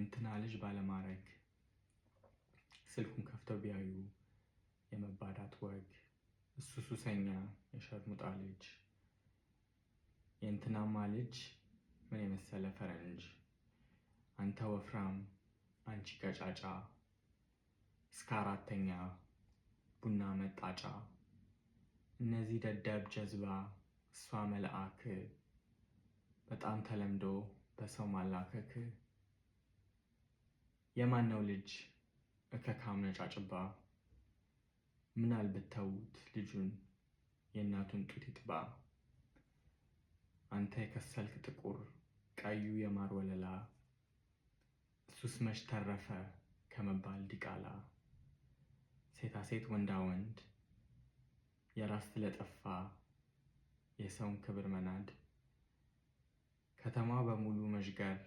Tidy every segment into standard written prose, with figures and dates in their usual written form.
የእንትና ልጅ ባለማረግ ስልኩን ከፍተው ቢያዩ የመባዳት ወግ፣ እሱ ሱሰኛ የሸርሙጣ ልጅ፣ የእንትናማ ልጅ ምን የመሰለ ፈረንጅ፣ አንተ ወፍራም አንቺ ቀጫጫ፣ እስከ 4ኛ ቡና መጣጫ፣ እነዚህ ደደብ ጀዝባ እሷ መልአክ፣ በጣም ተለምዶ በሰው ማላከክ። የማነው ልጅ እከካም ነጫጭባ፣ ምናል ብተውት ልጁን የእናቱን ጡት ይጥባ። አንተ የከሰልክ ጥቁር ቀዩ የማር ወለላ፣ እሱስ መች ተረፈ ከመባል ዲቃላ። ሴታ ሴት ወንዳ ወንድ የራስ ስለጠፋ የሰውን ክብር መናድ። ከተማ በሙሉ መዥገር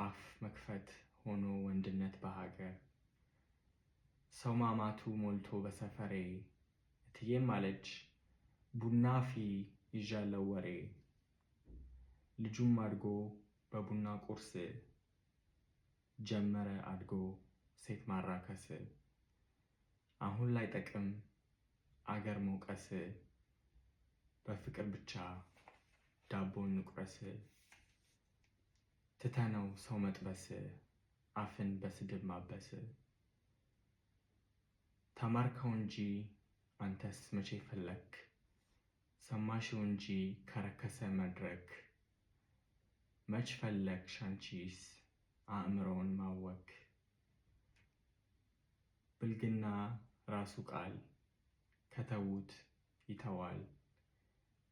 አፍ መክፈት ሆኖ ወንድነት በሀገር። ሰው ማማቱ ሞልቶ በሰፈሬ፣ እትዬም አለች ቡና አፊ ይዣለው ወሬ። ልጁም አድጎ በቡና ቁርስ ጀመረ አድጎ ሴት ማራከስ። አሁን ላይ ጠቅም አገር መውቀስ፣ በፍቅር ብቻ ዳቦን ንቁረስ። ትተነው ሰው መጥበስ አፍን በስድብ ማበስ። ተማርከው እንጂ አንተስ መቼ ፈለክ፣ ሰማሽው እንጂ ከረከሰ መድረክ። መች ፈለክ ሻንቺስ አእምሮውን ማወክ። ብልግና ራሱ ቃል ከተዉት ይተዋል።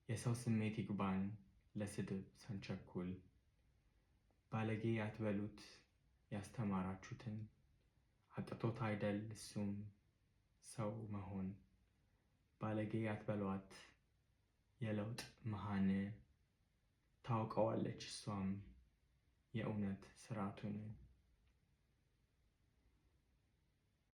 የሰው ስሜት ይግባን ለስድብ ሳንቸኩል። ባለጌ አትበሉት ያስተማራችሁትን፣ አቅቶት አይደል እሱም ሰው መሆን። ባለጌ አትበሏት የለውጥ መሃን፣ ታውቀዋለች እሷም የእውነት ስርዓቱን።